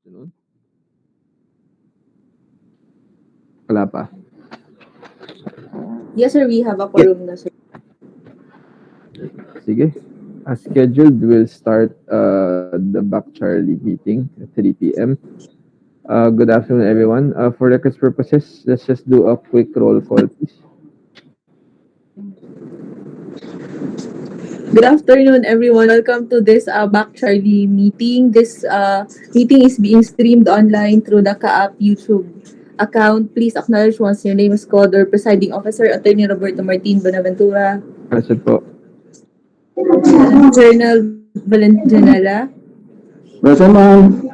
afternoon. Wala pa. Yes, sir. We have a quorum na, sir. Sige. As scheduled, we'll start the BAC Charlie meeting at 3 p.m. Good afternoon, everyone. For records purposes, let's just do a quick roll call, please. Good afternoon, everyone. Welcome to this BAC Charlie meeting. This meeting is being streamed online through the CAAP YouTube account. Please acknowledge once your name is called or presiding officer, Attorney Roberto Martin Bonaventura. Present po. Colonel Valentinella. Present, ma'am.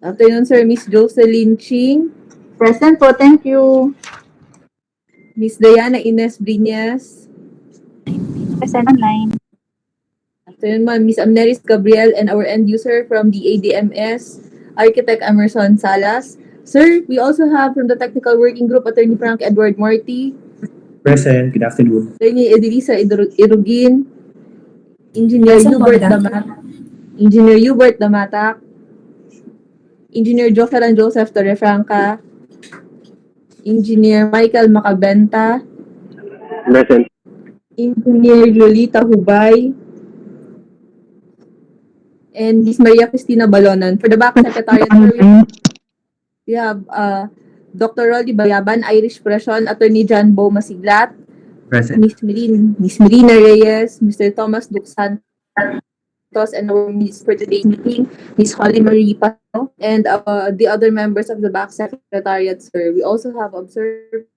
Afternoon, sir. Miss Jocelyn Ching. Present po, thank you. Miss Diana Ines Briñas. Present online. Afternoon, ma'am. Miss Amneris Gabriel and our end user from the ADMS, Architect Emerson Salas. Sir, we also have from the Technical Working Group, Attorney Frank Edward Marty. Present. Good afternoon. Attorney Edelisa Irugin. Engineer Hubert Damatak. Engineer Jokeran Joseph Torrefranca. Engineer Michael Macabenta. Present. Engineer Yolita Hubay. And Miss Maria Cristina Balonan. For the back secretariat, we have Dr. Rolly Bayaban, Irish Pression, Attorney John Bo Masiglat, Present. Miss Melina Reyes, Mr. Thomas Duxan, and our Miss for today's meeting, Miss Holly Marie Pato, and the other members of the back secretariat, sir. We also have observers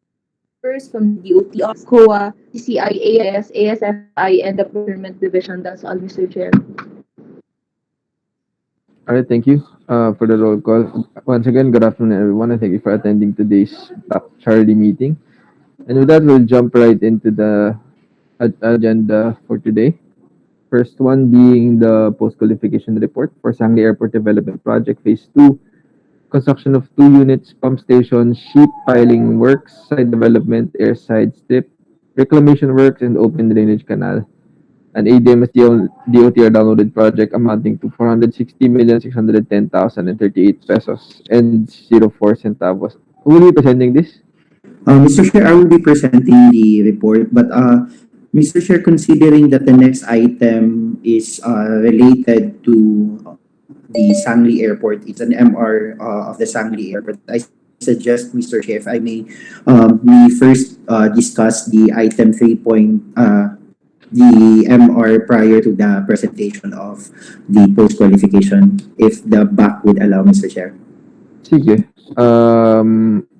from the DOT, COA, CCI, AIS, ASFI, and the Procurement Division. That's all, Mr. Chair. All right, thank you for the roll call. Once again, good afternoon, everyone, and thank you for attending today's BAC Charlie meeting. And with that, we'll jump right into the agenda for today. First one being the post-qualification report for Sangley Airport Development Project Phase 2, construction of 2 units, pump station, sheet piling works, site development, airside strip, reclamation works, and open drainage canal. An ADMS DOTR downloaded project amounting to 460,610,038 pesos and 04 centavos. Who will be presenting this? Mr. Chair, I will be presenting the report, but Mr. Chair, considering that the next item is related to the Sangley Airport, it's an MR of the Sangley Airport. I suggest, Mr. Chair, if I may, we first discuss the item 3. The MR prior to the presentation of the post-qualification, if the BAC would allow, Mr. Chair. Sige.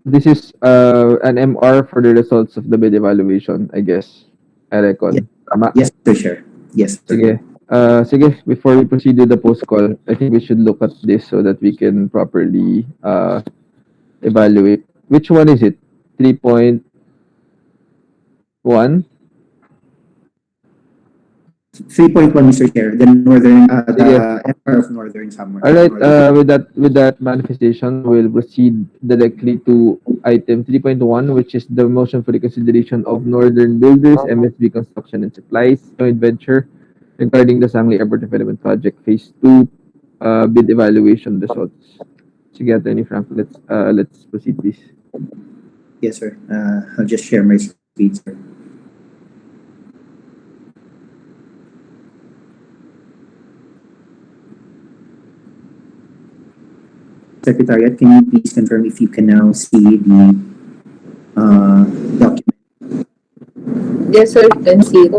This is an MR for the results of the bid evaluation, I guess. I reckon. Yeah. Tama? Yes, Mr. Chair. Yes, sir. Sige. Sige, before we proceed with the post-call, I think we should look at this so that we can properly evaluate. Which one is it? 3.1? 3.1, Mr. Chair. The northern, the MR of Northern Summer. All right. With that manifestation, we'll proceed directly to item 3.1, which is the motion for the consideration of Northern Builders, MSB Construction and Supplies joint venture regarding the Sangley Airport Development Project Phase 2 bid evaluation results. Sige, Attorney Frank, let's proceed, please. Yes, sir. I'll just share my screen, sir. Secretariat, can you please confirm if you can now see the document? Yes, sir. You can see it.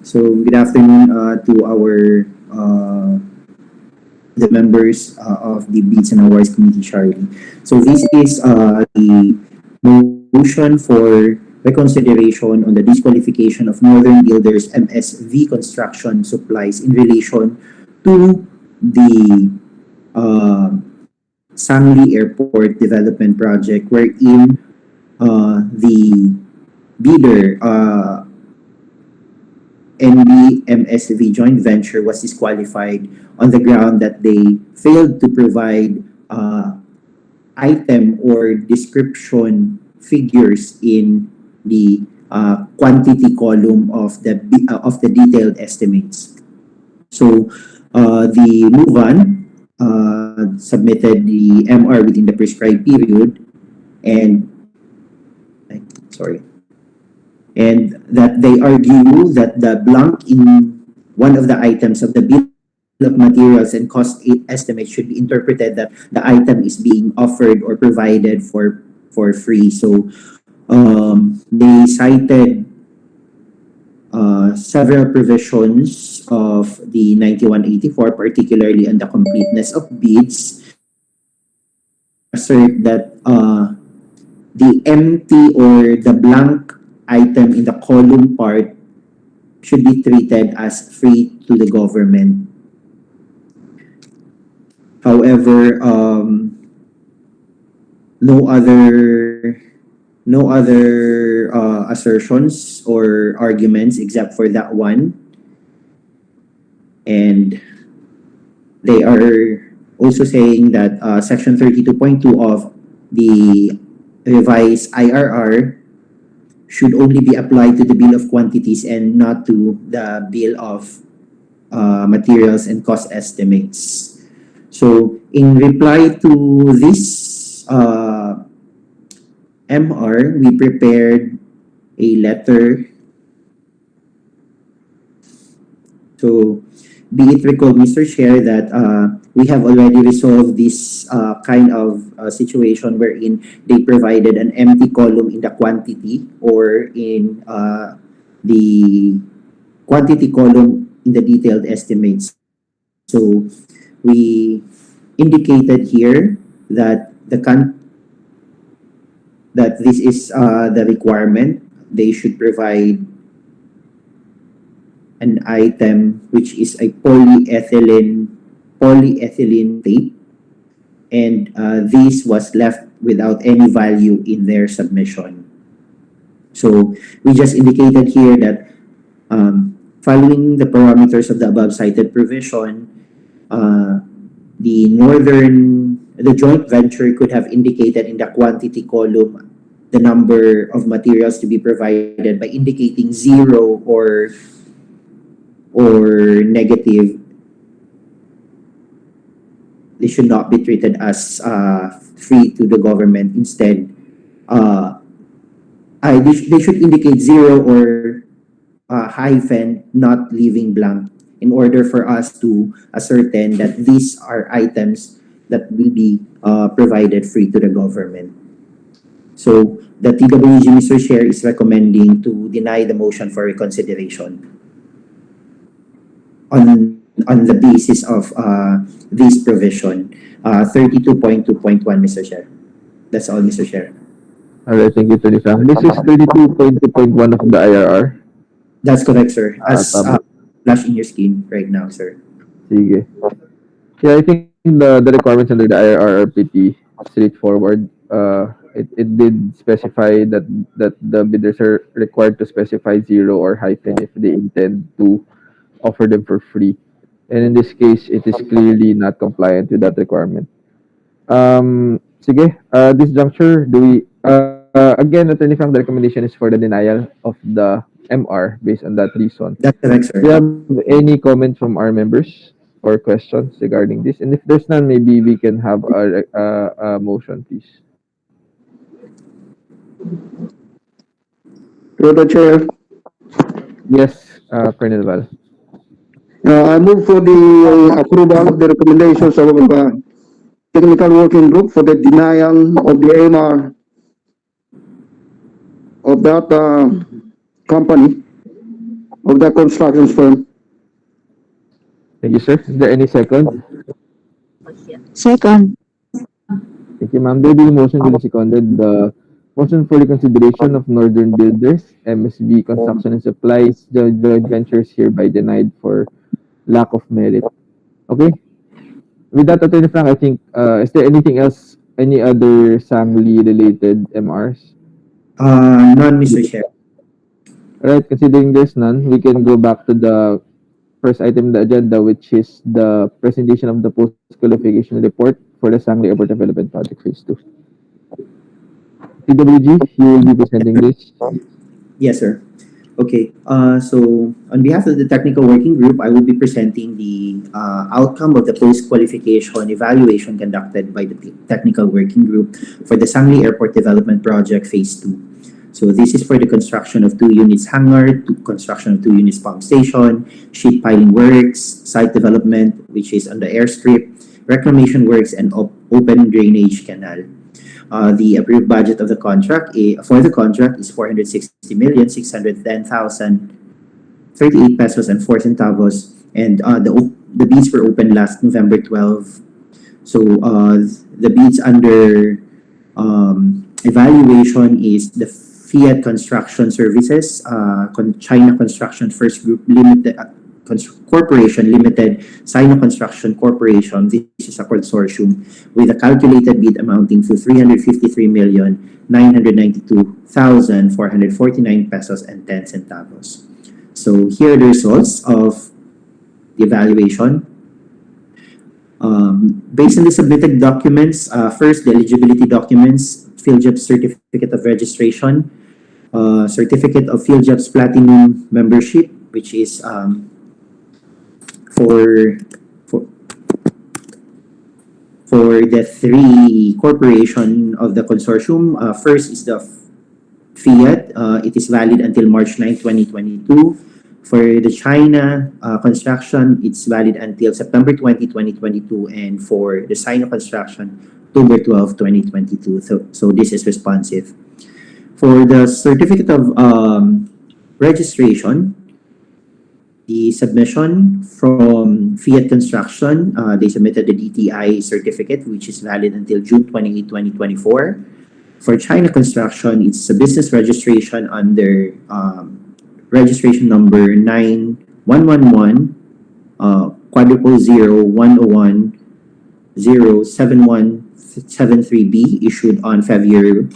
So, good afternoon to our the members of the Bids and Awards Committee, Charlie. So, this is the motion for reconsideration on the disqualification of Northern Builders MSV Construction Supplies in relation to the Sangley Airport Development Project, wherein the bidder, NBMSV joint venture, was disqualified on the ground that they failed to provide item or description figures in the quantity column of the detailed estimates. So the move-on submitted the MR within the prescribed period, and sorry, and that they argue that the blank in one of the items of the bill of materials and cost estimate should be interpreted that the item is being offered or provided for free. So they cited several provisions of the 9184, particularly on the completeness of bids, assert that the empty or the blank item in the column part should be treated as free to the government. However, no other assertions or arguments except for that one. And they are also saying that Section 32.2 of the revised IRR should only be applied to the bill of quantities and not to the bill of materials and cost estimates. So in reply to this MR, we prepared a letter. So be it recalled, Mr. Chair, that we have already resolved this kind of situation wherein they provided an empty column in the quantity or in the quantity column in the detailed estimates. So we indicated here that that this is the requirement. They should provide an item which is a polyethylene tape, and this was left without any value in their submission. So we just indicated here that following the parameters of the above cited provision, the joint venture could have indicated in the quantity column the number of materials to be provided by indicating 0 or negative. They should not be treated as free to the government. Instead, they should indicate 0 or hyphen, not leaving blank, in order for us to ascertain that these are items that will be provided free to the government. So the TWG, Mr. Chair, is recommending to deny the motion for reconsideration on the basis of this provision, 32.2.1, Mr. Chair. That's all, Mr. Chair. All right, thank you, Tony Frank. This is 32.2.1 of the IRR. That's correct, sir. As Tama. flash in your screen right now, sir. Sige. Yeah, I think the requirements under the IRR are pretty straightforward. It did specify that the bidders are required to specify 0 or hyphen if they intend to offer them for free. And in this case, it is clearly not compliant with that requirement. Sige, this juncture, do we, again, Attorney Frank, the recommendation is for the denial of the MR based on that reason. That's correct, sir. Do you have any comments from our members or questions regarding this? And if there's none, maybe we can have a motion, please. Through the chair, Yes, Colonel Val. I move for the approval of the recommendations of technical working group for the denial of the MR of that company, of that construction firm. Thank you, sir. Is there any second? Second. Thank you, ma'am. There being motion duly seconded, the motion for reconsideration of Northern Builders, MSB Construction and Supplies, the joint ventures hereby denied for lack of merit. Okay? With that, Attorney Frank, I think, is there anything else, any other Sangley related MRs? None, Mr. Chair. Alright, considering there's none, we can go back to the first item on the agenda, which is the presentation of the post-qualification report for the Sangley Airport Development Project Phase 2. TWG, you will be presenting this. Yes, sir. Okay, so on behalf of the technical working group, I will be presenting the outcome of the post-qualification evaluation conducted by the technical working group for the Sangley Airport Development Project Phase 2. So this is for the construction of 2 units hangar, construction of 2 units pump station, sheet piling works, site development, which is on the airstrip, reclamation works, and open drainage canal. The approved budget of the contract for the contract is 460,610,038 pesos and 4 centavos, and the bids were opened last November 12. So the bids under evaluation is the Fiat Construction Services, China Construction First Group Limited, Corporation Limited, Sino Construction Corporation. This is a consortium with a calculated bid amounting to 353,992,449 pesos and 10 centavos. So here are the results of the evaluation. Based on the submitted documents, first, the eligibility documents, PhilJobs Certificate of Registration, Certificate of PhilJobs Platinum Membership, which is for the 3 corporation of the consortium. First is the Fiat. It is valid until March 9, 2022. For the China construction, it's valid until September 20, 2022. And for the Sino construction, October 12, 2022. So this is responsive. For the certificate of registration, the submission from Fiat Construction, they submitted the DTI certificate, which is valid until June 28, 2024. For China Construction, it's a business registration under registration number 9111 quadruple 0101 07173B, issued on February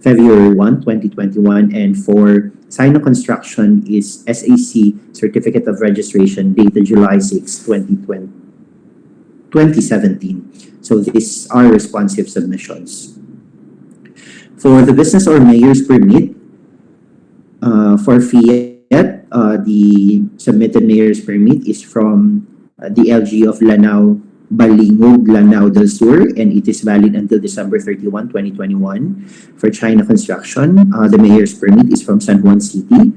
1, 2021. And for Sino Construction is SAC Certificate of Registration dated July 6, 2017. So these are responsive submissions. For the business or mayor's permit, for Fiat, the submitted mayor's permit is from the LG of Lanao, Balingog, Lanao del Sur, and it is valid until December 31, 2021. For China Construction, the mayor's permit is from San Juan City,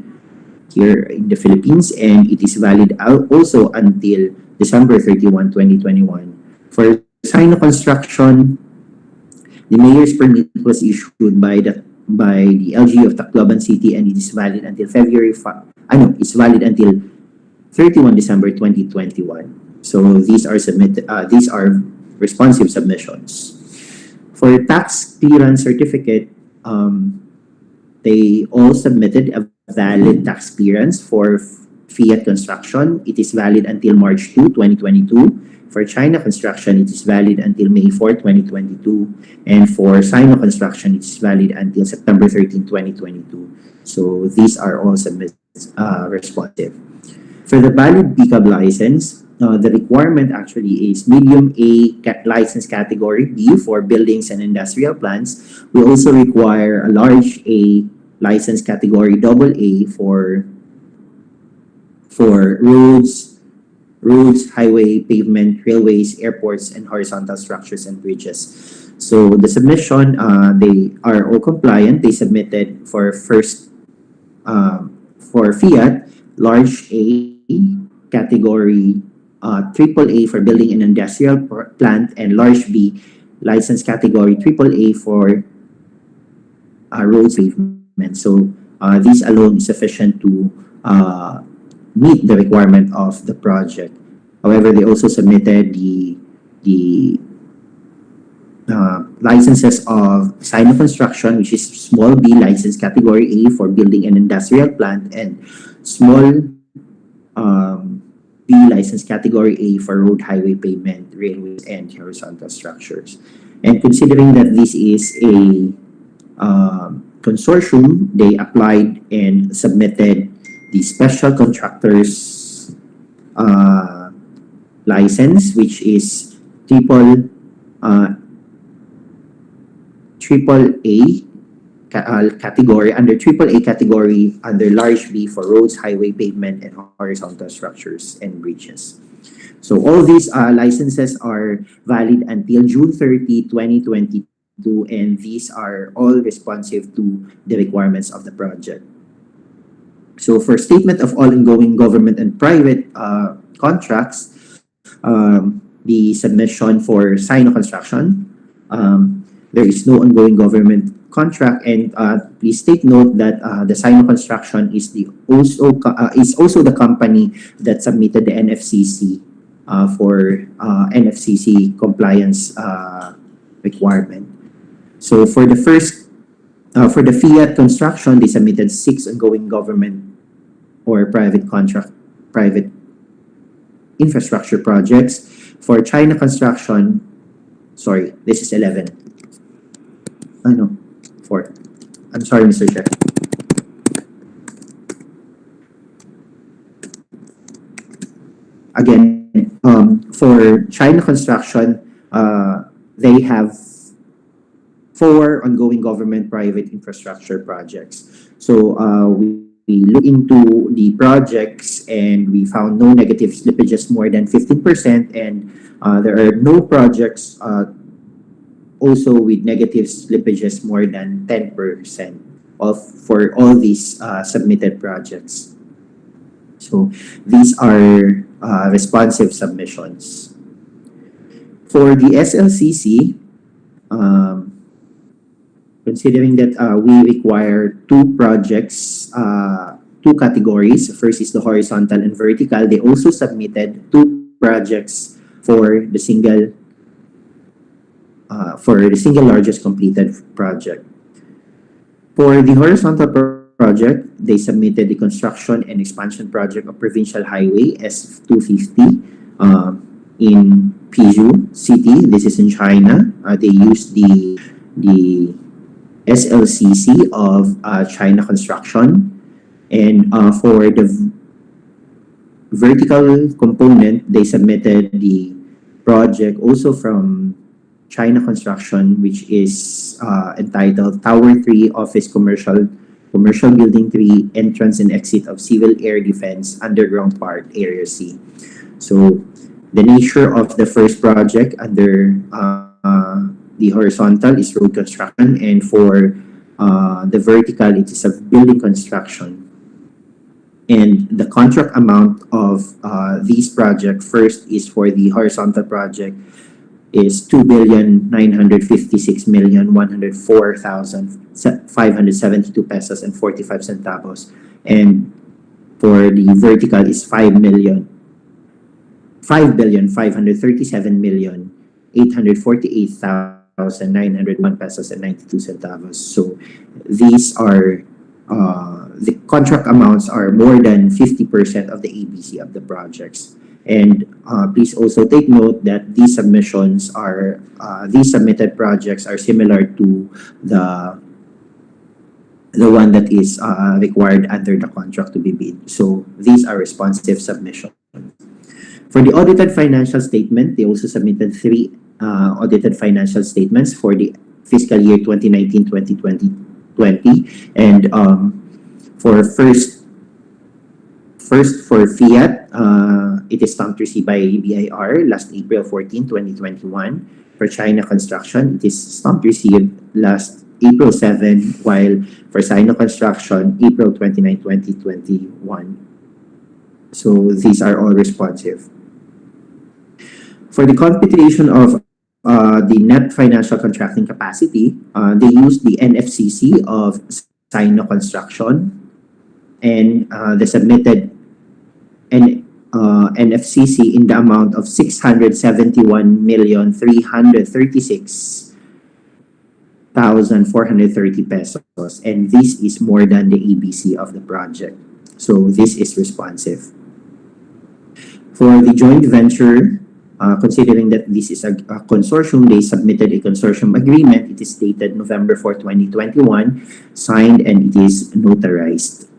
here in the Philippines, and it is valid also until December 31, 2021. For Sino Construction, the mayor's permit was issued by the LG of Tacloban City, and it is valid until it's valid until 31 December 2021. So these are responsive submissions. For tax clearance certificate, they all submitted a valid tax clearance. For Fiat Construction, it is valid until March 2, 2022. For China Construction, it is valid until May 4, 2022. And for Sino Construction, it is valid until September 13, 2022. So these are all responsive. For the valid BCAB license, the requirement actually is medium A license category B for buildings and industrial plants. We also require a large A license category double A for roads, highway, pavement, railways, airports, and horizontal structures and bridges. So the submission, they are all compliant. They submitted for Fiat, large A category, triple A for building and industrial plant, and large B license category triple A for roads, pavement. So these alone is sufficient to meet the requirement of the project. However, they also submitted the licenses of Sino Construction, which is small B license category A for building and industrial plant, and small B license category A for road, highway, pavement, railways, and horizontal structures. And considering that this is a consortium, they applied and submitted the special contractors license, which is triple A category, under AAA category, under large B for roads, highway, pavement, and horizontal structures and bridges. So all these licenses are valid until June 30, 2022, and these are all responsive to the requirements of the project. So for statement of all ongoing government and private contracts, the submission for Sino Construction, there is no ongoing government contract, and please take note that the Sino Construction is also the company that submitted the NFCC for NFCC compliance requirement. So for the Fiat Construction, they submitted 6 ongoing government or private infrastructure projects. For China Construction, sorry, this is 11. No, 4. I'm sorry, Mr. Chair. Again, for China Construction, they have 4 ongoing government private infrastructure projects. So we look into the projects and we found no negative slippages more than 15%, and there are no projects also with negative slippages more than 10% for all these submitted projects. So these are responsive submissions. For the SLCC, considering that we require 2 projects, 2 categories. First is the horizontal and vertical. They also submitted 2 projects for the single largest completed project. For the horizontal project, they submitted the construction and expansion project of Provincial Highway S250 in Pizhu City. This is in China. They used the SLCC of China Construction. And for the vertical component, they submitted the project also from China Construction, which is entitled Tower 3 Office Commercial Building 3 Entrance and Exit of Civil Air Defense Underground Part Area C. So the nature of the first project under the horizontal is road construction, and for the vertical, it is a building construction. And the contract amount of these projects, first is for the horizontal project, is 2,956,104,572 pesos and 45 centavos. And for the vertical is 5,537,848,901 pesos and 92 centavos. So these are the contract amounts are more than 50% of the ABC of the projects. And please also take note that these submissions are these submitted projects are similar to the one that is required under the contract to be bid. So these are responsive submissions. For the audited financial statement, they also submitted 3 audited financial statements for the fiscal year 2019-2020. And for first for Fiat, it is stamped received by BIR last April 14, 2021. For China Construction, it is stamped received last April 7, while for Sino Construction, April 29, 2021. So these are all responsive. For the computation of the net financial contracting capacity, they used the NFCC of Sino Construction, and they submitted NFCC in the amount of 671,336,430 pesos, and this is more than the ABC of the project. So this is responsive. For the joint venture, considering that this is a consortium, they submitted a consortium agreement. It is dated November 4, 2021, signed, and it is notarized.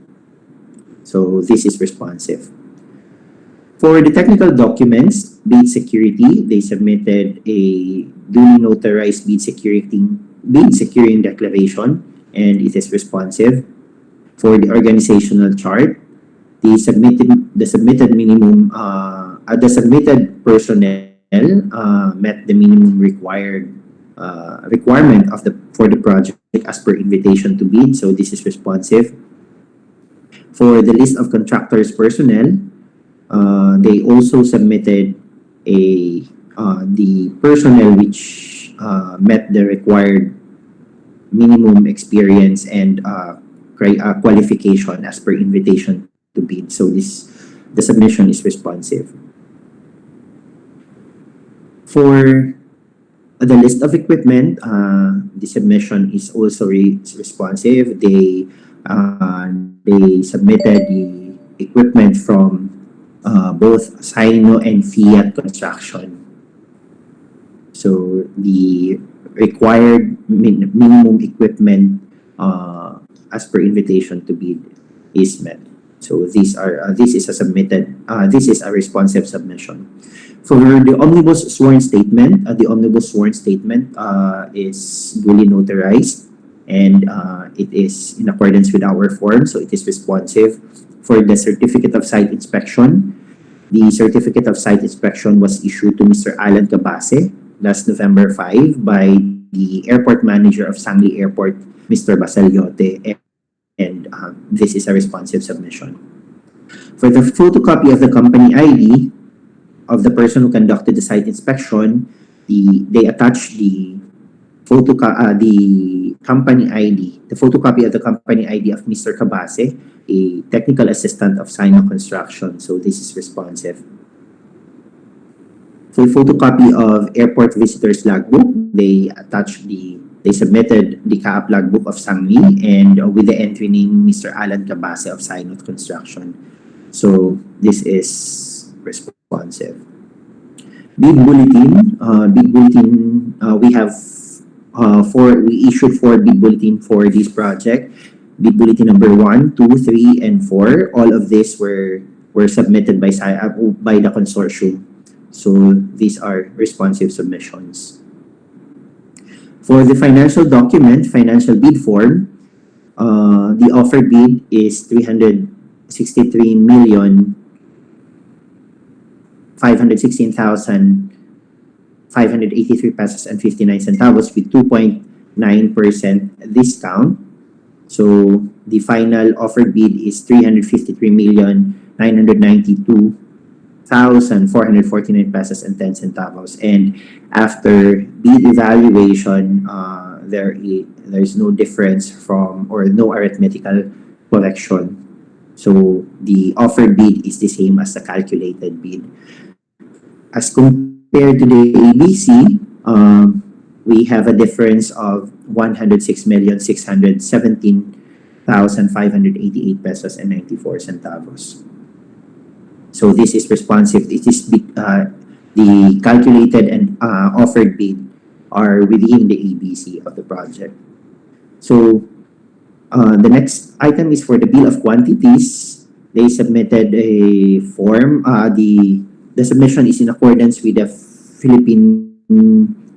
So this is responsive. For the technical documents, bid security, they submitted a duly notarized bid securing declaration, and it is responsive. For the organizational chart, the submitted minimum the submitted personnel met the minimum requirement of the for the project as per invitation to bid, so this is responsive. For the list of contractors personnel, they also submitted the personnel which met the required minimum experience and qualification as per invitation to bid. So the submission is responsive. For the list of equipment, the submission is also responsive. They submitted the equipment from both Sino and Fiat Construction. So the required minimum equipment as per invitation to bid is met. So this is a responsive submission. For the omnibus sworn statement, is duly notarized and it is in accordance with our form, so it is responsive. For the certificate of site inspection, the certificate of site inspection was issued to Mr. Alan Cabase last November 5 by the airport manager of Sangley Airport, Mr. Basaliote, and this is a responsive submission. For the photocopy of the company ID of the person who conducted the site inspection, they attached the company ID, the photocopy of the company ID of Mr. Cabase, a technical assistant of Sino Construction, so this is responsive. For photocopy of airport visitors logbook, they submitted the CAAP logbook of Sangley and with the entry name Mr. Alan Cabase of Sino Construction. So this is responsive. Bid bulletin, we have we issued 4 bid bulletin for this project. Bid bulletin number 1, 2, 3, and 4. All of these were submitted by the consortium. So these are responsive submissions. For the financial document, financial bid form, the offered bid is 363,516,583 pesos and 59 centavos with 2.9% discount. So the final offered bid is 353,992,449 pesos and 10 centavos. And after bid evaluation, there's no difference or no arithmetical correction. So the offered bid is the same as the calculated bid. As compared to the ABC, we have a difference of 106,617,588 pesos and 94 centavos. So this is responsive. It is the calculated and offered bid are within the ABC of the project. So the next item is for the bill of quantities. They submitted a form. The submission is in accordance with the Philippine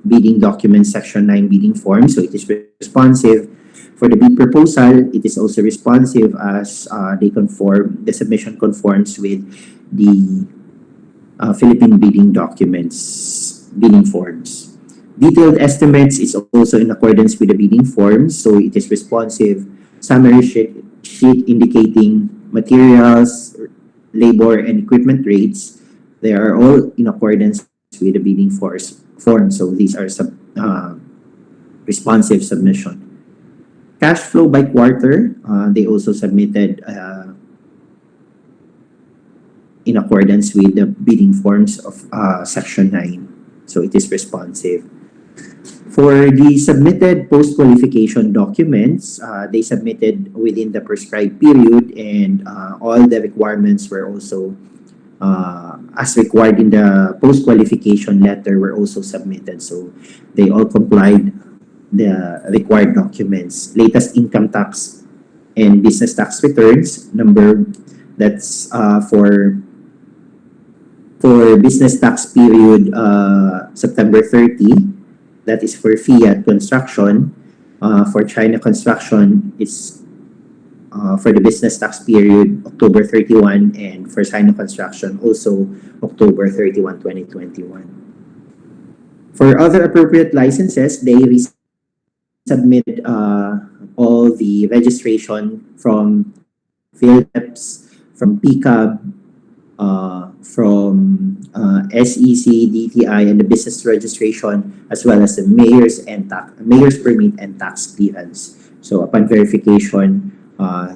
Bidding Documents Section 9 bidding form, so it is responsive. For the bid proposal, it is also responsive as the submission conforms with the Philippine Bidding Documents bidding forms. Detailed estimates is also in accordance with the bidding forms, so it is responsive. Summary sheet indicating materials, labor, and equipment rates, they are all in accordance with the bidding form. So these are responsive submission. Cash flow by quarter, they also submitted in accordance with the bidding forms of Section 9. So it is responsive. For the submitted post-qualification documents, they submitted within the prescribed period, and all the requirements were also, as required in the post-qualification letter, were also submitted. So they all complied the required documents. Latest income tax and business tax returns number, that's for business tax period September 30. That is for Fiat Construction. For China Construction, it's for the business tax period October 31, and for China Construction also October 31, 2021. For other appropriate licenses, they resubmitted all the registration from Philips, from PCAB, from SEC, DTI, and the business registration, as well as the mayor's permit and tax clearance. So upon verification,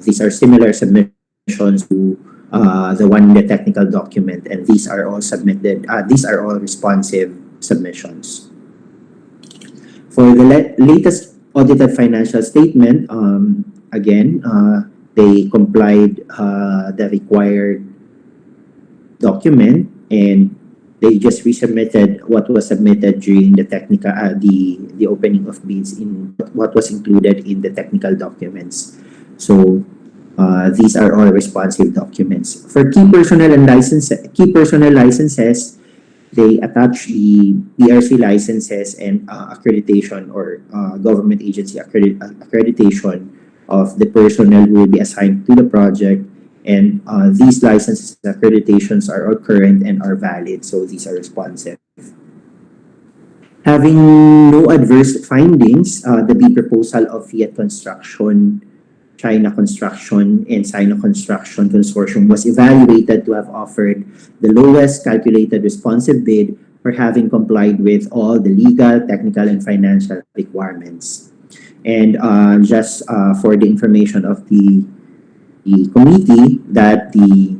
these are similar submissions to the one in the technical document, and these are all submitted. These are all responsive submissions. For the latest audited financial statement, again, they complied the required document, and they just resubmitted what was submitted during the technical the opening of bids in what was included in the technical documents. So these are all responsive documents. For key personnel licenses, they attach the PRC licenses and accreditation or government agency accreditation of the personnel who will be assigned to the project. And these licenses and accreditations are all current and are valid, so these are responsive. Having no adverse findings, the bid proposal of Fiat Construction, China Construction, and Sino Construction Consortium was evaluated to have offered the lowest calculated responsive bid for having complied with all the legal, technical, and financial requirements. And just for the information of the committee, that the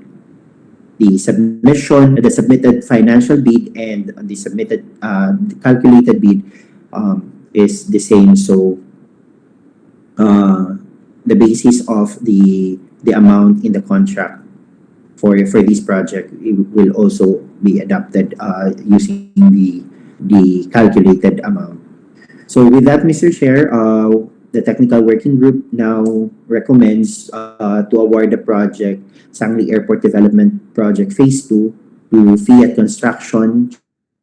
submitted financial bid and the submitted the calculated bid is the same. So the basis of the amount in the contract for this project will also be adapted using the calculated amount. So with that, Mr. Chair, the technical working group now recommends to award the project Sangley Airport Development Project Phase 2 to Fiat Construction,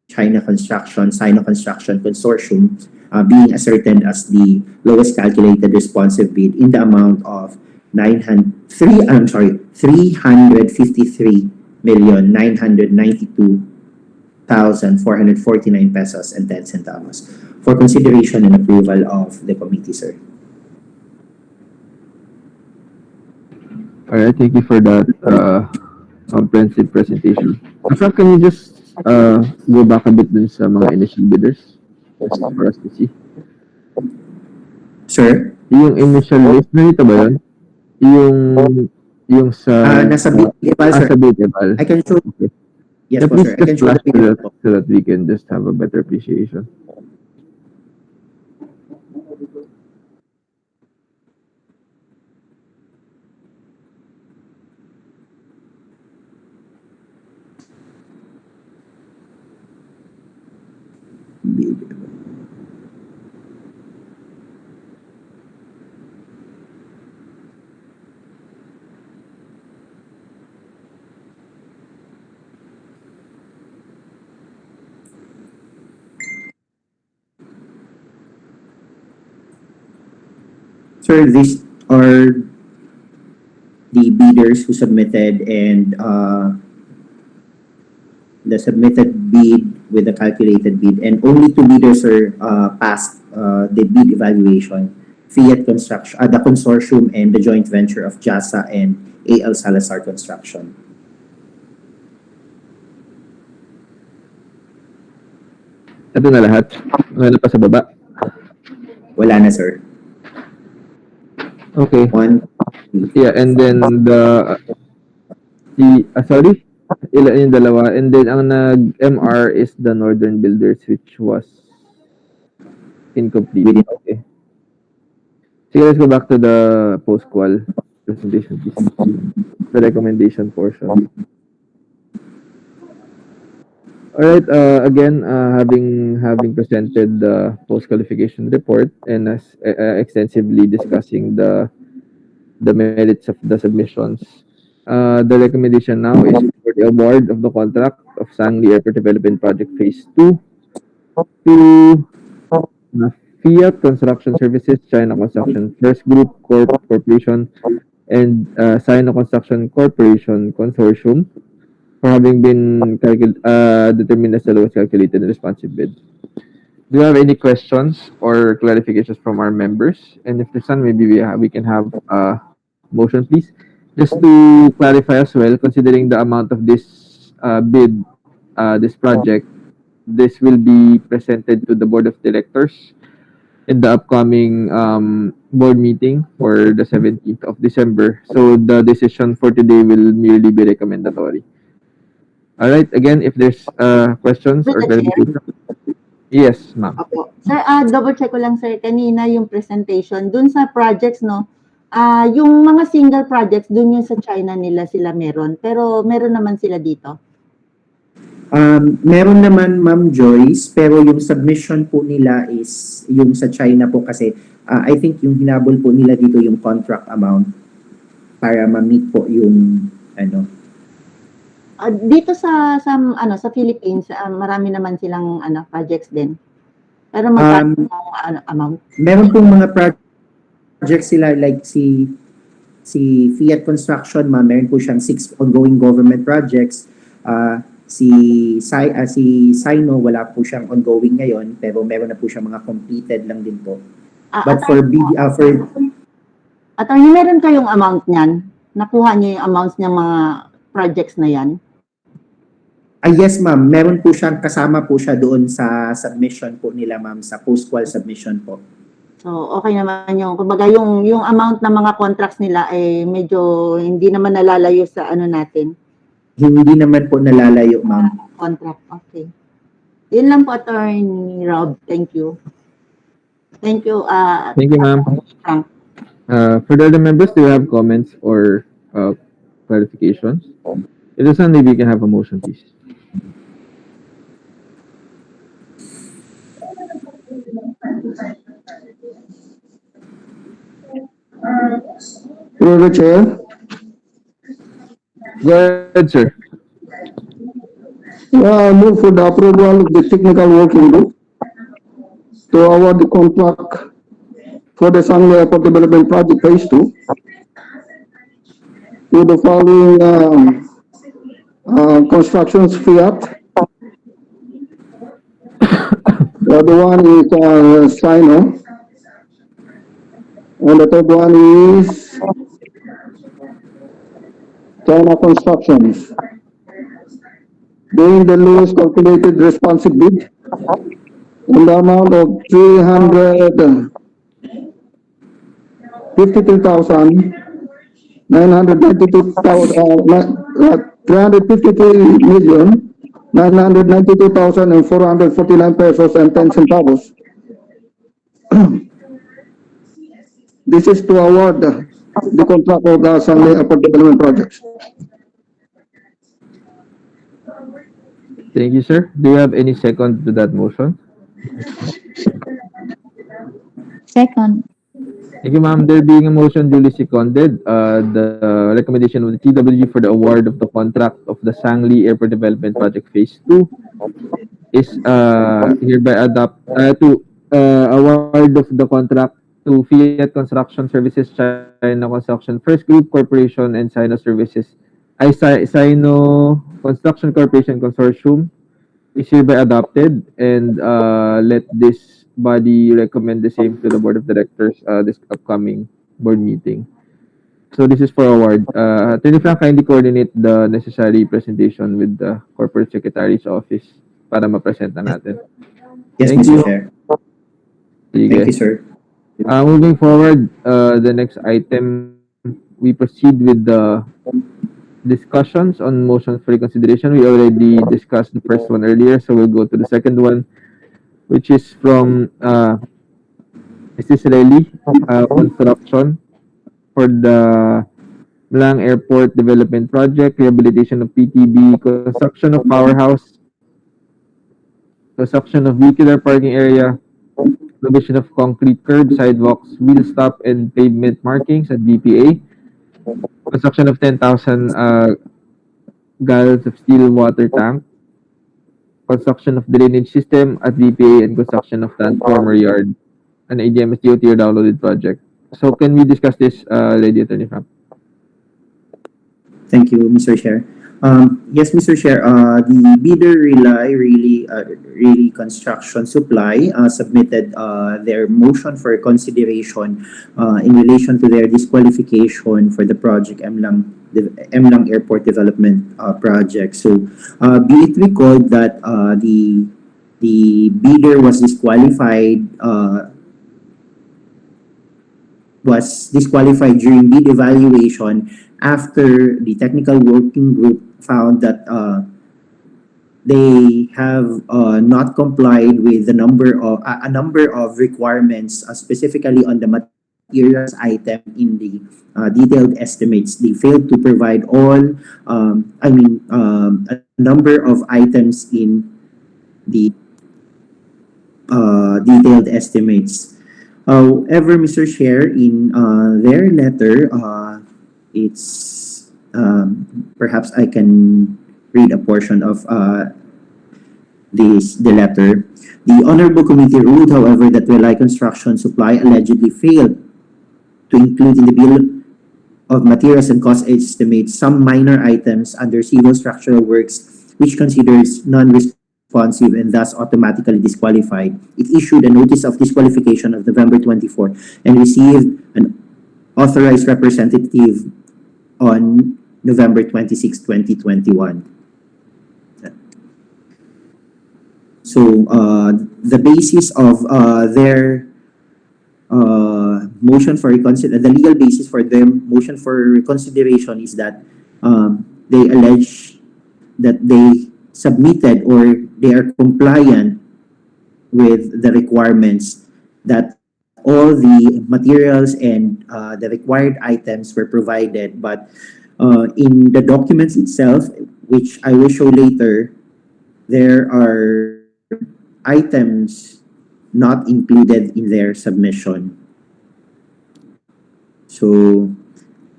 China Construction, Sino Construction Consortium, being ascertained as the lowest calculated responsive bid in the amount of 353,992,449 pesos and 10 centavos for consideration and approval of the committee, sir. All right, thank you for that comprehensive presentation. So can you just go back a bit dun sa mga initial bidders for us to see? Sir? Yung initial list, narito ba yun? Yung sa... Nasa bid level, sir. Sa bid level. I can show. Okay. Yes, Yeah, po, please sir. I can just show flash the bid level. so that we can just have a better appreciation. Bid level. Sir, these are the bidders who submitted, and the submitted bid with the calculated bid, and only two bidders are passed the bid evaluation: Fiat Construction, the consortium, and the joint venture of JASA and AL Salazar Construction. Ito na lahat. Wala pa sa baba. Wala na, sir. Okay. One. Yeah, and then sorry? Ilan yung dalawa? And then ang nag-MR is the Northern Builders, which was incomplete. Okay. Sige, let's go back to the post-qual presentation, please. The recommendation portion. Alright, again, having presented the post-qualification report and as extensively discussing the merits of the submissions, the recommendation now is for the award of the contract of Sangley Airport Development Project Phase 2 to Fiat Construction Services, China Construction First Group Corporation, and Sino Construction Corporation Consortium for having been determined as the lowest calculated and responsive bid. Do you have any questions or clarifications from our members? And if there's none, maybe we can have a motion, please. Just to clarify as well, considering the amount of this bid, this project, this will be presented to the Board of Directors in the upcoming board meeting for the 17th of December. So the decision for today will merely be recommendatory. All right. Again, if there's questions or Mr. Chair? clarification. Yes, ma'am. Opo. Sir, double check ko lang sir, kanina yung presentation, dun sa projects, no, yung mga single projects, dun yung sa China nila sila meron, pero meron naman sila dito. Meron naman, Ma'am Joyce, pero yung submission po nila is yung sa China po kasi I think yung hinabol po nila dito yung contract amount para ma-meet po yung ano. Dito sa Philippines, marami naman silang projects din. Pero magkano yung amount? Meron pong mga projects sila like si Fiat Construction, meron po siyang 6 ongoing government projects. Si Sino, wala po siyang ongoing ngayon, pero meron na po siyang mga completed lang din po. But for Attorney, meron kayong amount niyan? Nakuha niyo yung amounts ng mga projects na yan? Yes, ma'am. Meron po siyang kasama po siya doon sa submission po nila, ma'am, sa post-qual submission po. So, okay naman yung, kumbaga yung amount ng mga contracts nila ay medyo hindi naman nalalayo sa ano natin. Hindi naman po nalalayo, ma'am. Contract, okay. Yun lang po, Attorney Rob. Thank you. Thank you. Thank you, ma'am. Frank. For the other members, do you have comments or clarifications? If there's none, maybe we can have a motion, please. Through the chair, Go ahead, sir. I move for the approval of the technical working group to award the contract for the Sangley Airport Development Project Phase 2 to the following constructions Fiat. The other one is Sino. And the third one is China Constructions. Being the lowest calculated responsive bid in the amount of 353,992,449 pesos and 10 centavos. This is to award the contract of the Sangley Airport Development Projects. Thank you, sir. Do you have any second to that motion? Second. Thank you, ma'am. There being a motion duly seconded, the recommendation of the TWG for the award of the contract of the Sangley Airport Development Project Phase 2 is hereby to award of the contract to Fiat Construction Services, China Construction First Group Corporation, and Sino Services. Sino Construction Corporation Consortium is hereby adopted, and let this body recommend the same to the Board of Directors this upcoming board meeting. So this is for award. Attorney Frank, kindly coordinate the necessary presentation with the Corporate Secretary's office para ma-present na natin. Yes, Thank Mr. you. Chair. Sige. Thank you, sir. Moving forward, the next item, we proceed with the discussions on motions for reconsideration. We already discussed the first one earlier, so we'll go to the second one, which is from Mrs. Relly, construction for the Malang Airport Development Project, rehabilitation of PTB, construction of powerhouse, construction of vehicular parking area, provision of concrete curb, sidewalks, wheel stop, and pavement markings at BPA, construction of 10,000 gallons of steel water tank, construction of drainage system at BPA, and construction of transformer yard. an ADMS DOT or downloaded project. So can we discuss this, Lady Attorney Frank? Thank you, Mr. Chair. Yes, Mr. Chair, the bidder really construction supply submitted their motion for consideration in relation to their disqualification for the project the MLang Airport Development project. So, be it recalled that the bidder was disqualified during bid evaluation after the technical working group found that they have not complied with a number of requirements, specifically on the materials item in the detailed estimates. They failed to provide a number of items in the detailed estimates. However, Mr. Chair, in their letter, it's perhaps I can read a portion of the letter. The Honorable Committee ruled, however, that Relay Construction Supply allegedly failed to include in the bill of materials and cost estimates some minor items under civil structural works which considers non-responsive and thus automatically disqualified. It issued a notice of disqualification of November 24 and received an authorized representative on November 26, 2021. So the basis of their motion for the legal basis for their motion for reconsideration is that they allege that they submitted or they are compliant with the requirements, that all the materials and the required items were provided, but in the documents itself, which I will show later, there are items not included in their submission. So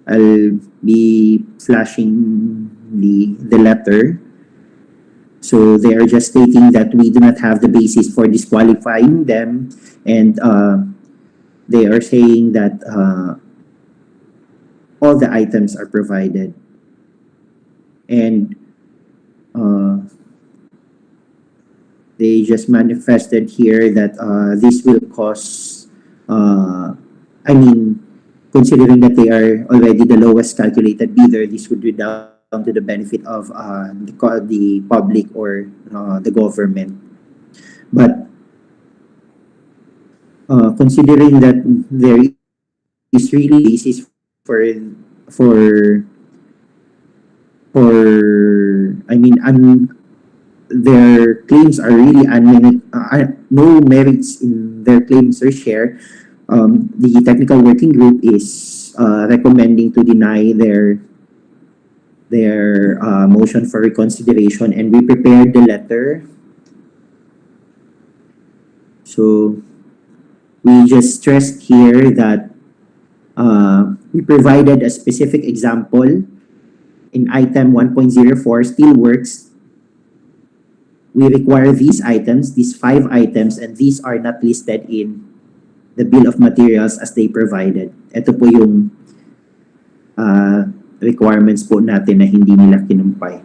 I'll be flashing the letter. So they are just stating that we do not have the basis for disqualifying them, and they are saying that all the items are provided. And they just manifested here that this will cause, considering that they are already the lowest calculated bidder, this would redound to the benefit of the public or the government. But considering that there is really basis for their claims are really no merits in their claims or share, the technical working group is recommending to deny their motion for reconsideration, and we prepared the letter. So we just stressed here that we provided a specific example in item 1.04, steelworks. We require these items, these 5 items, and these are not listed in the bill of materials as they provided. Ito po yung requirements po natin na hindi nila kinumpay.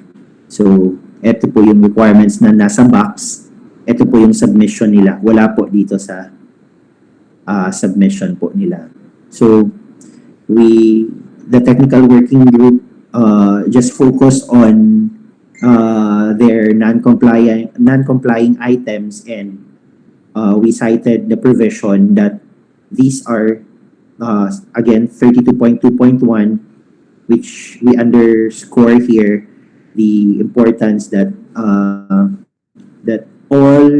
So, ito po yung requirements na nasa box. Ito po yung submission nila. Wala po dito sa submission po nila. So, the technical working group just focus on their non-complying items, and we cited the provision that these are again 32.2.1, which we underscore here the importance that that all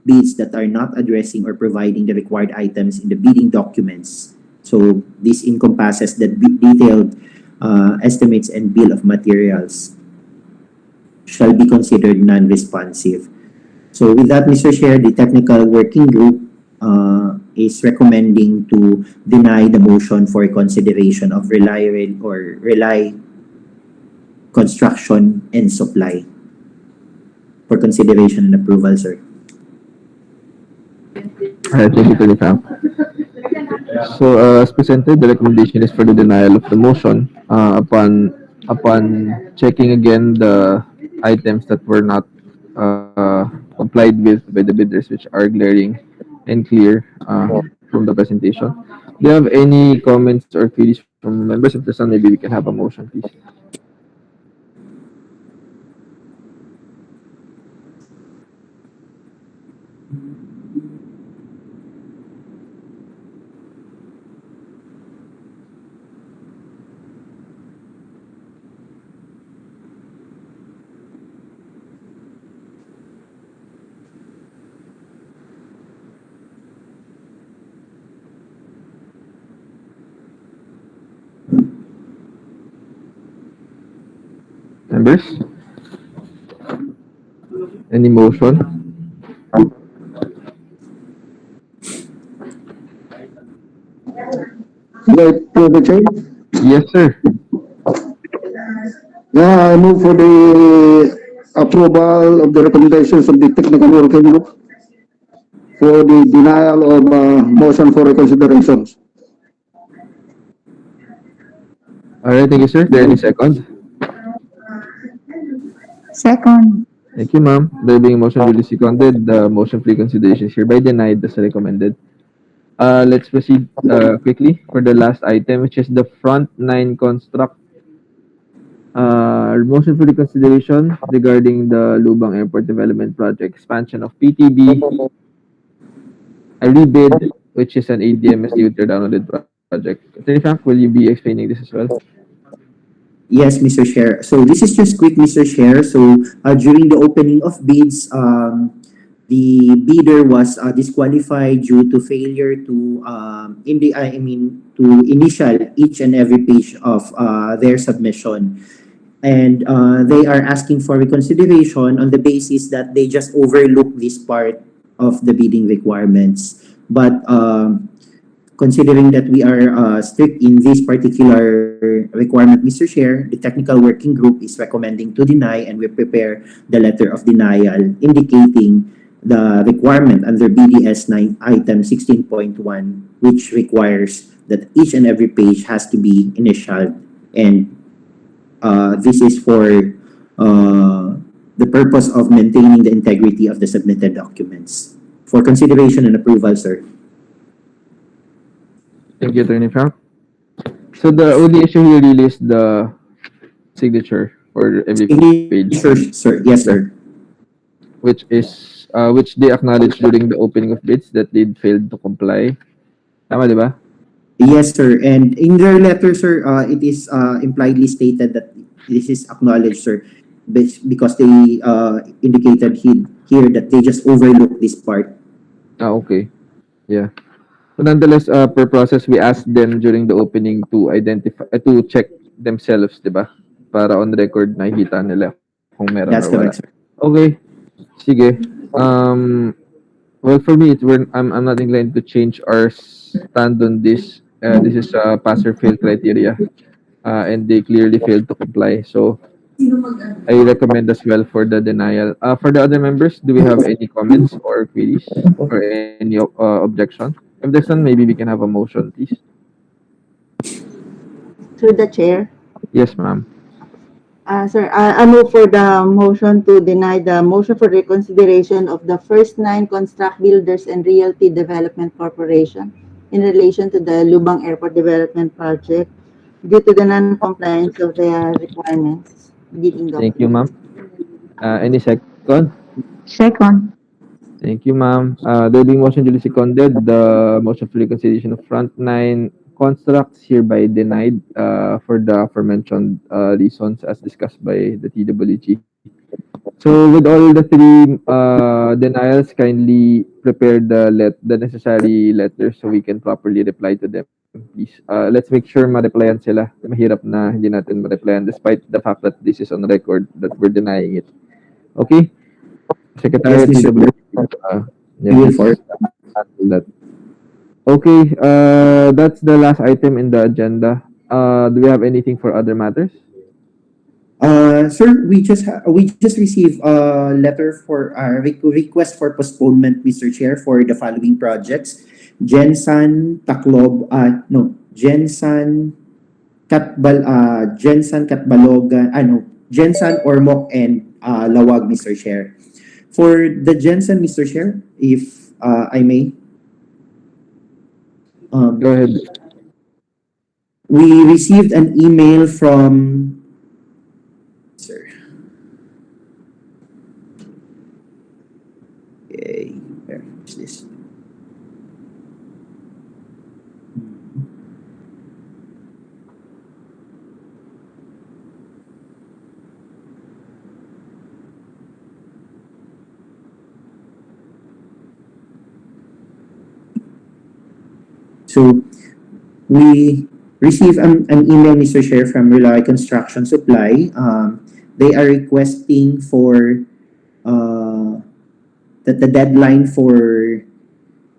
bids that are not addressing or providing the required items in the bidding documents, so this encompasses the detailed estimates and bill of materials, shall be considered non-responsive. So with that, Mr. Chair, the technical working group is recommending to deny the motion for consideration of Relay Construction and Supply for consideration and approval, sir. Alright, thank you, Attorney Frank. So, as presented, the recommendation is for the denial of the motion upon checking again the items that were not complied with by the bidders, which are glaring and clear from the presentation. Do you have any comments or queries from members? If there's none, maybe we can have a motion, please. Members, any motion? Right, to the chair. Yes, sir. Yeah, I move for the approval of the recommendations of the technical working group for the denial of motion for reconsiderations. All right, thank you, sir. There any second? Second. Thank you, ma'am. There being a motion duly seconded, the motion for reconsideration is hereby denied as recommended. Let's proceed quickly for the last item, which is the front nine construct. Motion for reconsideration regarding the Lubang Airport Development Project expansion of PTB, a rebid, which is an ADMS user downloaded project. Attorney Frank, will you be explaining this as well? Yes, Mr. Chair. So this is just quick, Mr. Chair. So during the opening of bids, the bidder was disqualified due to failure to to initial each and every page of their submission. And they are asking for reconsideration on the basis that they just overlooked this part of the bidding requirements. But considering that we are strict in this particular requirement, Mr. Chair, the technical working group is recommending to deny, and we prepare the letter of denial indicating the requirement under BDS 9 item 16.1, which requires that each and every page has to be initialed, and this is for the purpose of maintaining the integrity of the submitted documents. For consideration and approval, sir. Thank you, Attorney Frank. So the only issue here really is the signature for every page, Sir, yes, sir. which they acknowledged during the opening of bids that they failed to comply. Tama, di ba? Yes, sir. And in their letter, sir, it is impliedly stated that this is acknowledged, sir, because they indicated here that they just overlooked this part. Okay. Yeah. So nonetheless, per process, we asked them during the opening to identify, to check themselves, di ba? Para on record nakikita nila kung meron That's or wala. correct, sir. Okay. Sige. Well, for me, I'm not inclined to change our stand on this. This is a pass or fail criteria, and they clearly failed to comply. So I recommend as well for the denial. For the other members, do we have any comments or queries or any objection? If there's none, maybe we can have a motion, please. Through the chair. Yes, ma'am. Sir, I move for the motion to deny the motion for reconsideration of the first 9 Construct Builders and Realty Development Corporation in relation to the Lubang Airport Development Project due to the non-compliance of their requirements. Thank you, ma'am. Any second? Second. Thank you, ma'am. There being motion duly seconded, the motion for reconsideration of front 9 constructs hereby denied for the aforementioned reasons as discussed by the TWG. So with all the three denials, kindly prepare the necessary letters so we can properly reply to them. Please, let's make sure ma-replyan sila. Mahirap na hindi natin ma-replyan despite the fact that this is on record that we're denying it. Okay? Secretary Yes, Mr. TWG, Move for handle that. Okay, that's the last item in the agenda. Do we have anything for other matters? Sir, we just received a letter for request for postponement, Mr. Chair, for the following projects: Jensan Taclob, no, Jensan Katbalogan, Jensan Ormoc and Lawag, Mr. Chair. For the Jensan, Mr. Chair, if I may, Go ahead. we received an email from, sir. Okay, where is this? So we received an email, Mr. Chair, from Rely Construction Supply. They are requesting for that the deadline for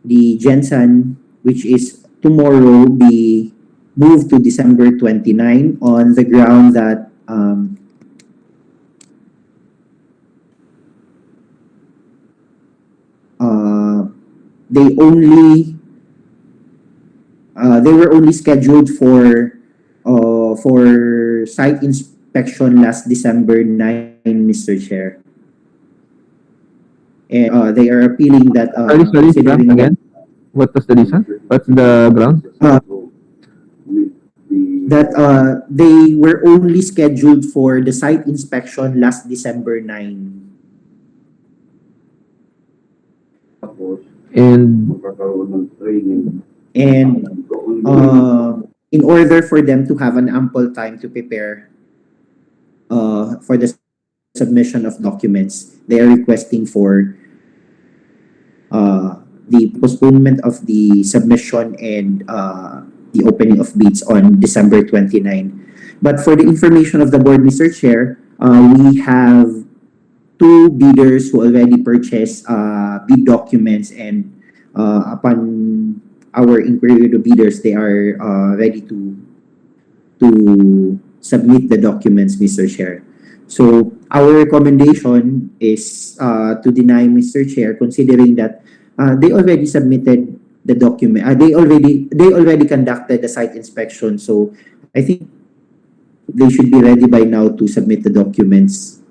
the Jensen, which is tomorrow, be moved to December 29 on the ground that uh, they only they were only scheduled for site inspection last December 9, Mr. Chair. And they are appealing that Sorry, considering again. What was the reason? What's the ground? that they were only scheduled for the site inspection last December 9. And And in order for them to have an ample time to prepare for the submission of documents, they are requesting for the postponement of the submission and the opening of bids on December 29. But for the information of the board, Mr. Chair, we have two bidders who already purchased bid documents, and upon our inquiry to bidders, they are ready to submit the documents, Mr. Chair. So our recommendation is to deny, Mr. Chair, considering that they already submitted the document. They already conducted the site inspection. So I think they should be ready by now to submit the documents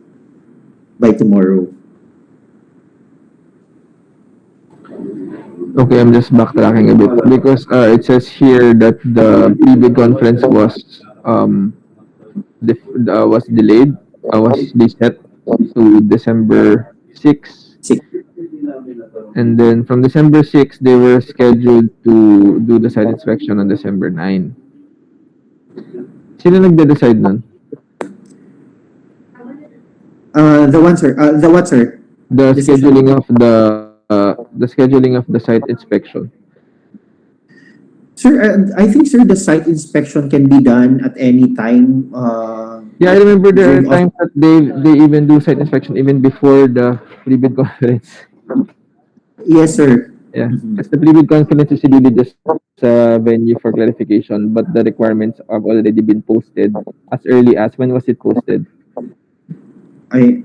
by tomorrow. okay, I'm just backtracking a bit because it says here that the pre-bid conference was delayed, was reset to December 6. And then from December 6, they were scheduled to do the site inspection on December 9. Sino nagde-decide nun? The one, sir. The what, sir? The Decision. scheduling of the site inspection. Sir, I think, sir, the site inspection can be done at any time. Yeah, I remember there are during times that they even do site inspection even before the pre-bid conference. Yes, sir. Yeah, because the pre-bid conference is really just a venue for clarification, but the requirements have already been posted as early as, when was it posted?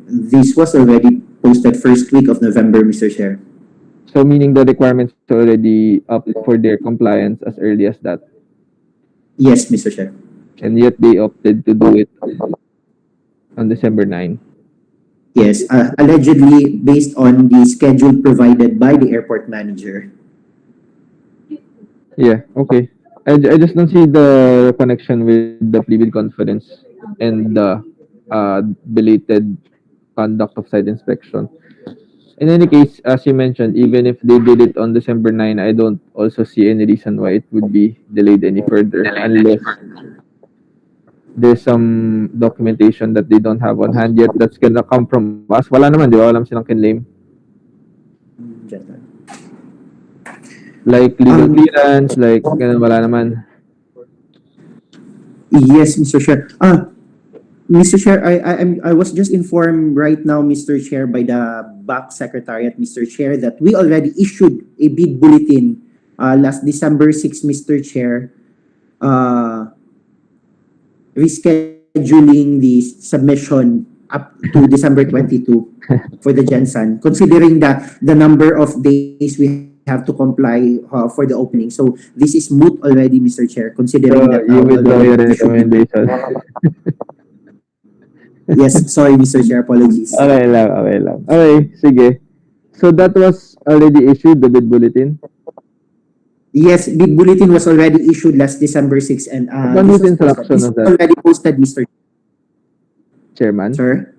This was already posted first week of November, Mr. Chair. So meaning the requirements are already up for their compliance as early as that, Yes, Mr. Chair. and yet they opted to do it on December 9. Yes, allegedly based on the schedule provided by the airport manager. Yeah, okay. I just don't see the connection with the pre-bid conference and the belated conduct of site inspection. In any case, as you mentioned, even if they did it on December 9, I don't also see any reason why it would be delayed any further unless there's some documentation that they don't have on hand yet that's gonna come from us. Wala naman, di ba? Wala silang kinlaim. Like legal clearance, like ganun, wala naman. Yes, Mr. Chair. Mr. Chair, I was just informed right now, Mr. Chair, by the BAC Secretariat, Mr. Chair, that we already issued a bid bulletin last December 6, Mr. Chair, rescheduling scheduling the submission up to December 22 for the Jensen, considering the number of days we have to comply for the opening. So this is moot already, Mr. Chair, considering that You we withdraw your already issued it. recommendation. Yes, sorry, Mr. Chair, apologies. Okay lang, okay lang. Okay, sige. So that was already issued, the bid bulletin? Yes, bid bulletin was already issued last December 6 and Upon whose instruction this was was that, already posted, Mr. Chairman? Sir.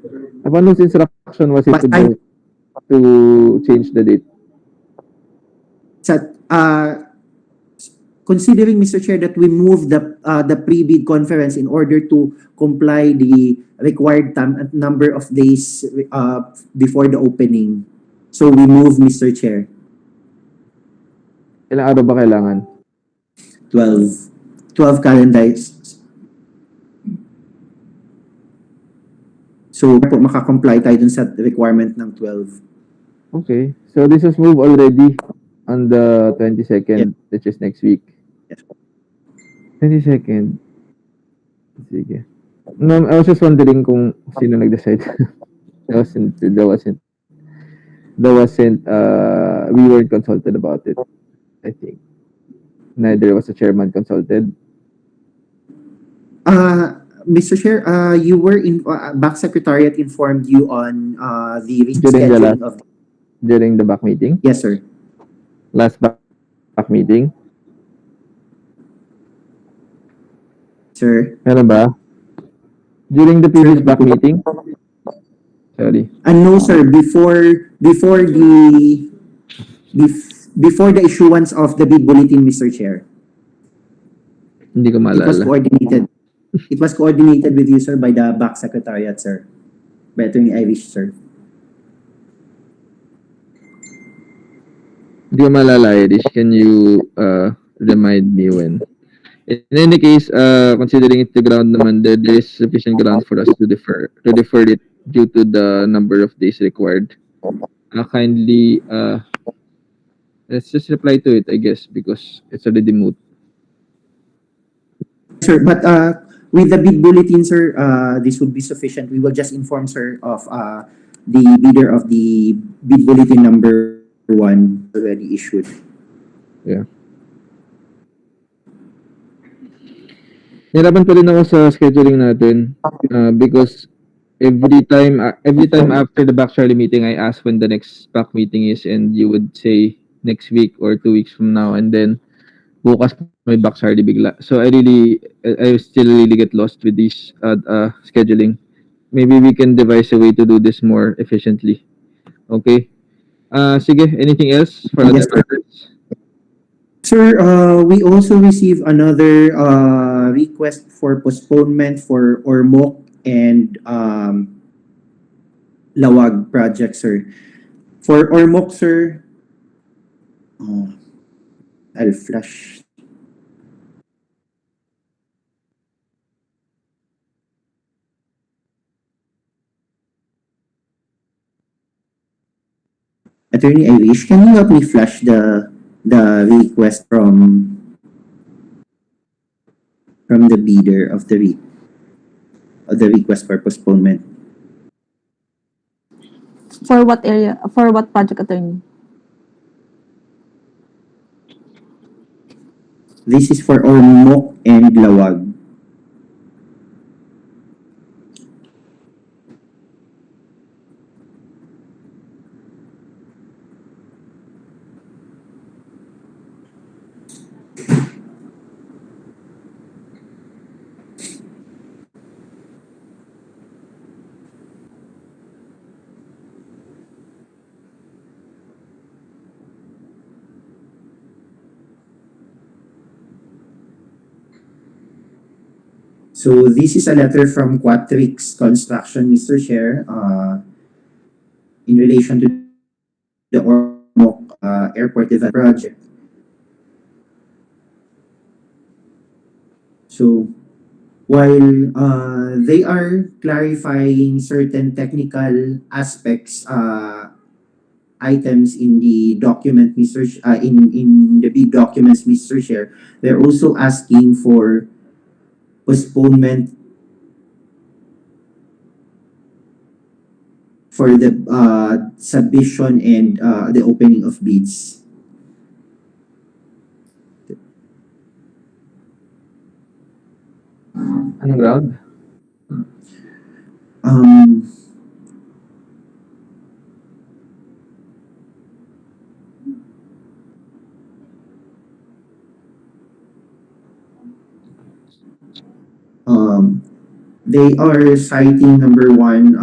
Upon whose instruction was it But to change the date? Sa, considering, Mr. Chair, that we moved the pre-bid conference in order to comply the required time number of days before the opening. So we moved, Mr. Chair. Ilang araw ba kailangan? 12 calendars. So po makakomply tayo dun sa requirement ng 12. Okay. So this was moved already on the 22nd, which is next week. Yes. 22nd. Sige. No, I was just wondering kung sino nag-decide. We weren't consulted about it, I think. Neither was the chairman consulted. Mr. Chair, you were in BAC Secretariat informed you on the During the rescheduling of. During the back meeting? Yes, sir. Last back meeting? Sir. Ano ba? During the previous back meeting? Sorry. No, sir. Before the issuance of the bid bulletin, Mr. Chair. Hindi ko It was maalala. coordinated. It was coordinated with you, sir, by the BAC Secretariat, sir. Better ni Irish, sir. Hindi ko maalala, Irish. Can you remind me when? In any case, considering it the ground naman, there is sufficient ground for us to defer it due to the number of days required. Kindly, let's just reply to it, I guess, because it's already moot. Sir, but with the bid bulletin, sir, this would be sufficient. We will just inform, sir, of the bidder of the bid bulletin number 1 already issued. Yeah. Nahirapan pa rin ako sa scheduling natin because every time after the back Charlie meeting, I ask when the next back meeting is, and you would say next week or 2 weeks from now, and then bukas may back Charlie bigla. So I still really get lost with this scheduling. Maybe we can devise a way to do this more efficiently. Okay. Sige, anything else for other Yes, sir. matters? Sir, we also received another request for postponement for Ormoc and Lawag project, sir. For Ormoc, sir, I'll flash. Attorney Irish, can you help me flash the request from the bidder of the request for postponement? For what area? For what project, attorney? This is for Ormoc and Lawag. So this is a letter from Quatrix Construction, Mr. Chair, in relation to the Ormoc Airport Development Project. So while they are clarifying certain technical aspects, items in the document, in the bid documents, Mr. Chair, they're also asking for postponement for the submission and the opening of bids. Anong ground? Um, um, they are citing number one,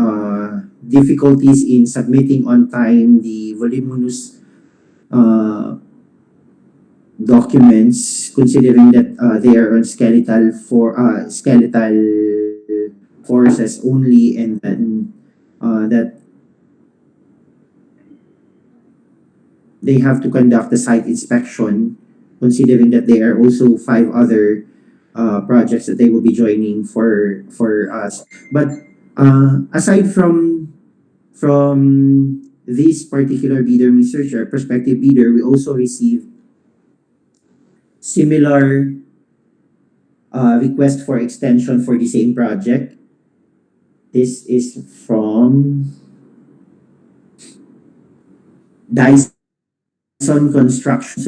difficulties in submitting on time the voluminous uh, documents, considering that they are on skeletal forces only, and then that they have to conduct a site inspection, considering that there are also five other projects that they will be joining for us. But aside from this particular bidder, Mr. Chair, prospective bidder, we also received similar request for extension for the same project. This is from Dyson Construction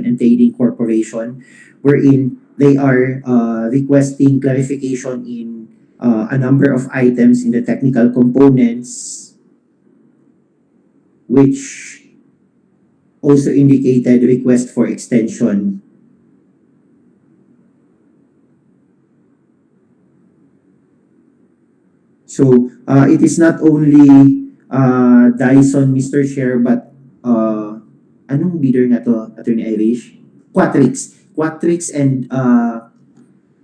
and Trading Corporation, wherein they are requesting clarification in a number of items in the technical components, which also indicated request for extension. So it is not only Dyson, Mr. Chair, but anong bidder na to, Attorney Irish? Quatrix and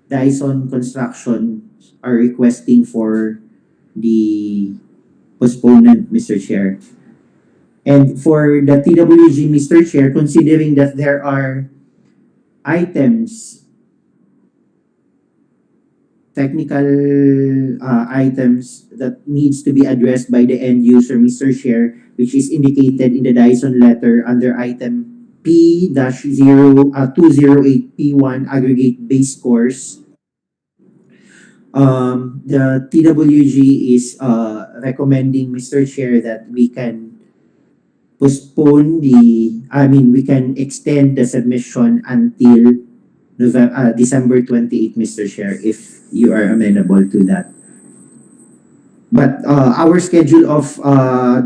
Dyson Construction are requesting for the postponement, Mr. Chair. And for the TWG, Mr. Chair, considering that there are items, technical items that needs to be addressed by the end user, Mr. Chair, which is indicated in the Dyson letter under item P-208P1 aggregate base course. The TWG is recommending, Mr. Chair, that we can we can extend the submission until December 28, Mr. Chair, if you are amenable to that. But our schedule of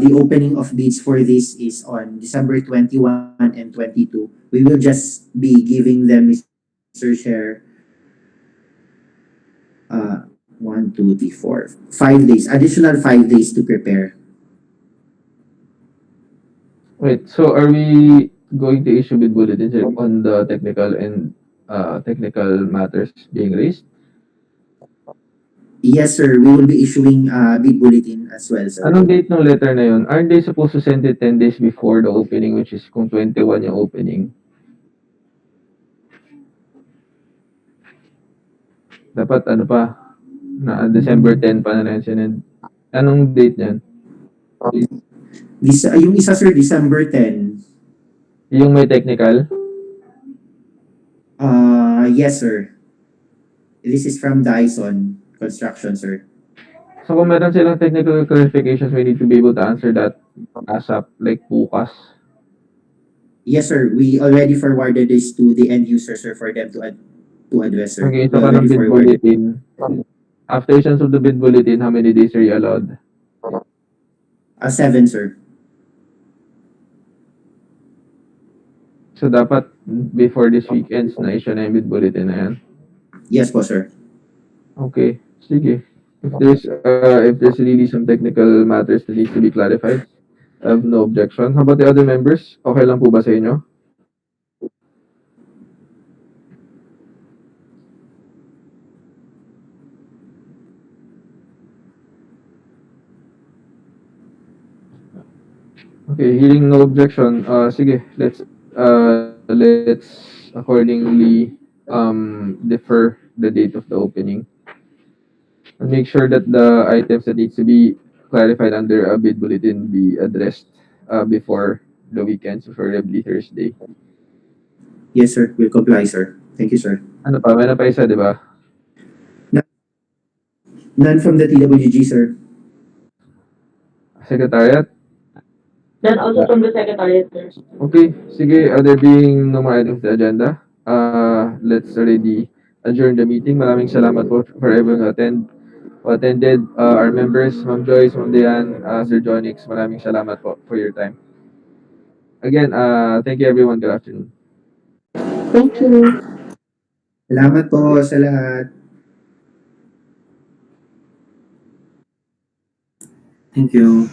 the opening of bids for this is on December 21 and 22. We will just be giving them, Mr. Chair, 1, 2, 3, 4, 5 days, additional 5 days to prepare. Wait, so are we going to issue bid bulletins on the technical and technical matters being raised? Yes, sir. We will be issuing bid bulletin as well, sir. Anong date ng letter na yun? Aren't they supposed to send it 10 days before the opening, which is kung 21 yung opening? Dapat ano pa, na December 10 pa na lang sinend. Anong date niyan? Yung isa, sir, December 10. Yung may technical? Yes, sir. This is from Dyson Construction, sir. So kung meron silang technical clarifications, we need to be able to answer that ASAP, like bukas. Yes, sir. We already forwarded this to the end user, sir, for them to address, sir. Okay, so We parang already bid forwarded. bulletin. After issuance of the bid bulletin, how many days are you allowed? 7, sir. So dapat before this weekends na issue na yung bid bulletin na yan. Yes po, sir. Okay, sige. If there's really some technical matters that needs to be clarified, I have no objection. How about the other members? Okay lang po ba sa inyo? Okay, hearing no objection, sige, let's accordingly defer the date of the opening. And make sure that the items that needs to be clarified under a bid bulletin be addressed before the weekend, so preferably Thursday. Yes, sir. We'll comply, sir. Thank you, sir. Ano pa? May na pa isa, di ba? None from the TWG, sir. Secretariat? Then also from the Secretariat, sir. Okay, sige, there being no more items on the agenda, let's already adjourn the meeting. Maraming salamat po for everyone who attended. Our members, Ma'am Joyce, Ma'am Diane, Sir Jonix, maraming salamat po for your time. Again, thank you everyone. Good afternoon. Thank you. Salamat po sa lahat. Thank you.